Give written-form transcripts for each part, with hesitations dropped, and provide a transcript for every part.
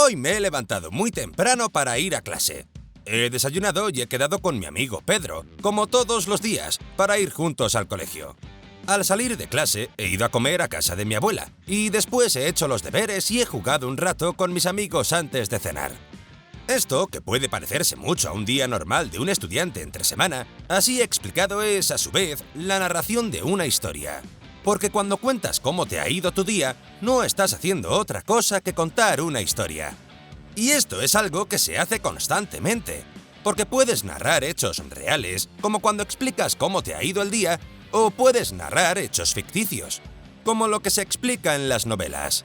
Hoy me he levantado muy temprano para ir a clase. He desayunado y he quedado con mi amigo Pedro, como todos los días, para ir juntos al colegio. Al salir de clase, he ido a comer a casa de mi abuela, y después he hecho los deberes y he jugado un rato con mis amigos antes de cenar. Esto, que puede parecerse mucho a un día normal de un estudiante entre semana, así explicado es, a su vez, la narración de una historia. Porque cuando cuentas cómo te ha ido tu día, no estás haciendo otra cosa que contar una historia. Y esto es algo que se hace constantemente, porque puedes narrar hechos reales, como cuando explicas cómo te ha ido el día, o puedes narrar hechos ficticios, como lo que se explica en las novelas.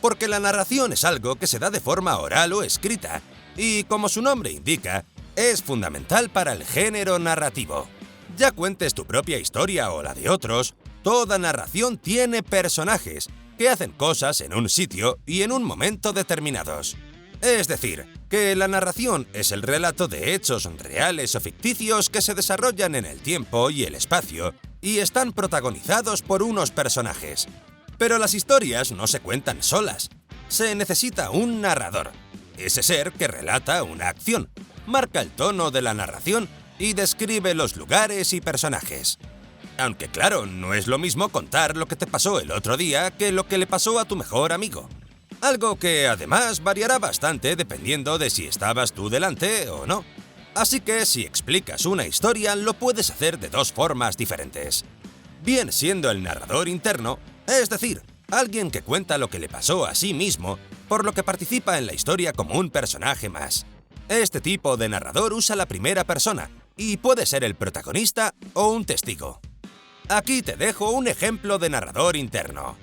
Porque la narración es algo que se da de forma oral o escrita, y como su nombre indica, es fundamental para el género narrativo. Ya cuentes tu propia historia o la de otros, toda narración tiene personajes que hacen cosas en un sitio y en un momento determinados. Es decir, que la narración es el relato de hechos reales o ficticios que se desarrollan en el tiempo y el espacio y están protagonizados por unos personajes. Pero las historias no se cuentan solas. Se necesita un narrador, ese ser que relata una acción, marca el tono de la narración y describe los lugares y personajes. Aunque claro, no es lo mismo contar lo que te pasó el otro día que lo que le pasó a tu mejor amigo. Algo que además variará bastante dependiendo de si estabas tú delante o no. Así que si explicas una historia, lo puedes hacer de dos formas diferentes. Bien siendo el narrador interno, es decir, alguien que cuenta lo que le pasó a sí mismo, por lo que participa en la historia como un personaje más. Este tipo de narrador usa la primera persona y puede ser el protagonista o un testigo. Aquí te dejo un ejemplo de narrador interno.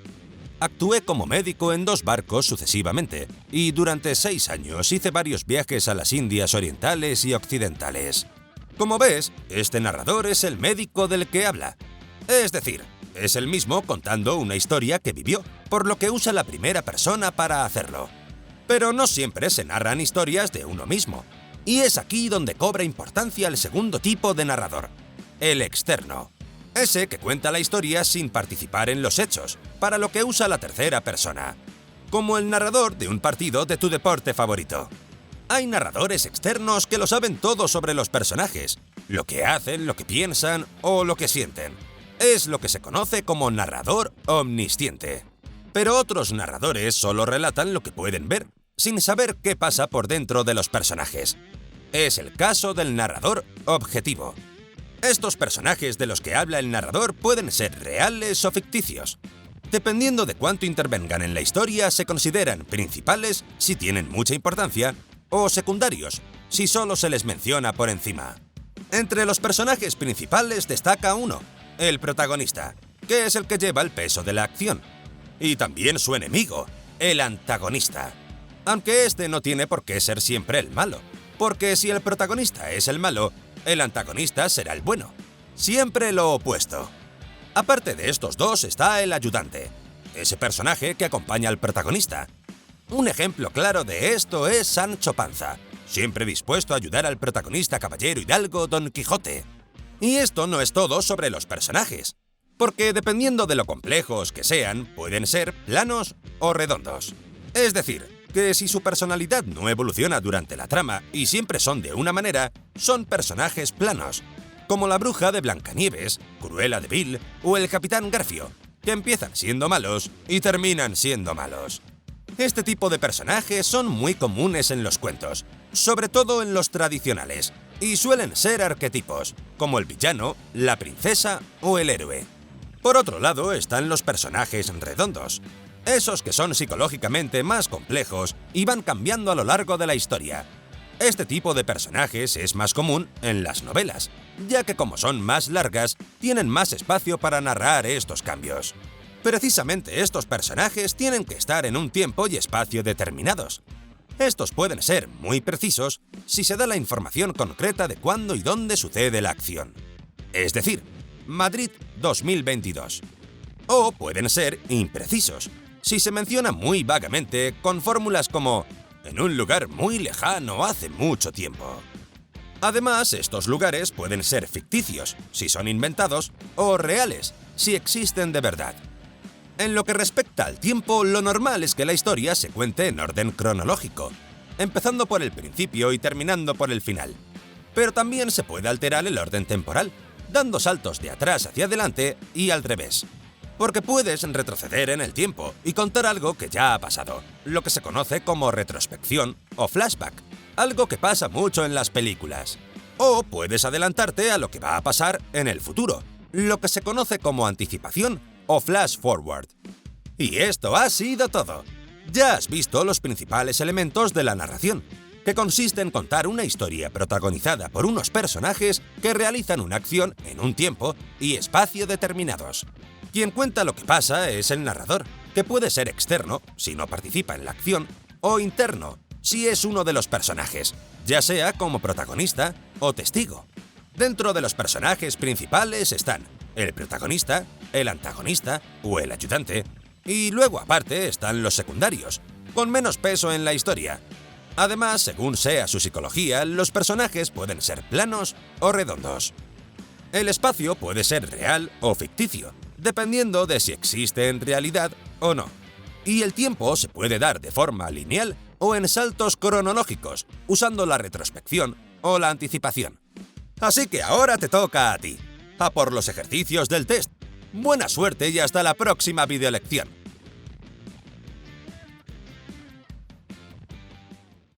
Actué como médico en 2 barcos sucesivamente y durante 6 años hice varios viajes a las Indias orientales y occidentales. Como ves, este narrador es el médico del que habla. Es decir, es el mismo contando una historia que vivió, por lo que usa la primera persona para hacerlo. Pero no siempre se narran historias de uno mismo. Y es aquí donde cobra importancia el segundo tipo de narrador, el externo. Ese que cuenta la historia sin participar en los hechos, para lo que usa la tercera persona. Como el narrador de un partido de tu deporte favorito. Hay narradores externos que lo saben todo sobre los personajes, lo que hacen, lo que piensan o lo que sienten. Es lo que se conoce como narrador omnisciente. Pero otros narradores solo relatan lo que pueden ver, sin saber qué pasa por dentro de los personajes. Es el caso del narrador objetivo. Estos personajes de los que habla el narrador pueden ser reales o ficticios. Dependiendo de cuánto intervengan en la historia, se consideran principales si tienen mucha importancia o secundarios si solo se les menciona por encima. Entre los personajes principales destaca uno, el protagonista, que es el que lleva el peso de la acción. Y también su enemigo, el antagonista. Aunque este no tiene por qué ser siempre el malo, porque si el protagonista es el malo, el antagonista será el bueno. Siempre lo opuesto. Aparte de estos dos está el ayudante, ese personaje que acompaña al protagonista. Un ejemplo claro de esto es Sancho Panza, siempre dispuesto a ayudar al protagonista caballero hidalgo Don Quijote. Y esto no es todo sobre los personajes, porque dependiendo de lo complejos que sean, pueden ser planos o redondos. Es decir, que si su personalidad no evoluciona durante la trama y siempre son de una manera, son personajes planos, como la bruja de Blancanieves, Cruella de Vil o el Capitán Garfio, que empiezan siendo malos y terminan siendo malos. Este tipo de personajes son muy comunes en los cuentos, sobre todo en los tradicionales, y suelen ser arquetipos, como el villano, la princesa o el héroe. Por otro lado están los personajes redondos, esos que son psicológicamente más complejos y van cambiando a lo largo de la historia. Este tipo de personajes es más común en las novelas, ya que como son más largas, tienen más espacio para narrar estos cambios. Precisamente estos personajes tienen que estar en un tiempo y espacio determinados. Estos pueden ser muy precisos si se da la información concreta de cuándo y dónde sucede la acción. Es decir, Madrid 2022. O pueden ser imprecisos si se menciona muy vagamente con fórmulas como en un lugar muy lejano hace mucho tiempo. Además, estos lugares pueden ser ficticios si son inventados o reales si existen de verdad. En lo que respecta al tiempo, lo normal es que la historia se cuente en orden cronológico, empezando por el principio y terminando por el final. Pero también se puede alterar el orden temporal, dando saltos de atrás hacia adelante y al revés. Porque puedes retroceder en el tiempo y contar algo que ya ha pasado, lo que se conoce como retrospección o flashback, algo que pasa mucho en las películas. O puedes adelantarte a lo que va a pasar en el futuro, lo que se conoce como anticipación o flash forward. Y esto ha sido todo. Ya has visto los principales elementos de la narración, que consiste en contar una historia protagonizada por unos personajes que realizan una acción en un tiempo y espacio determinados. Quien cuenta lo que pasa es el narrador, que puede ser externo, si no participa en la acción, o interno, si es uno de los personajes, ya sea como protagonista o testigo. Dentro de los personajes principales están el protagonista, el antagonista o el ayudante, y luego aparte están los secundarios, con menos peso en la historia. Además, según sea su psicología, los personajes pueden ser planos o redondos. El espacio puede ser real o ficticio, dependiendo de si existe en realidad o no. Y el tiempo se puede dar de forma lineal o en saltos cronológicos, usando la retrospección o la anticipación. Así que ahora te toca a ti. A por los ejercicios del test. Buena suerte y hasta la próxima videolección.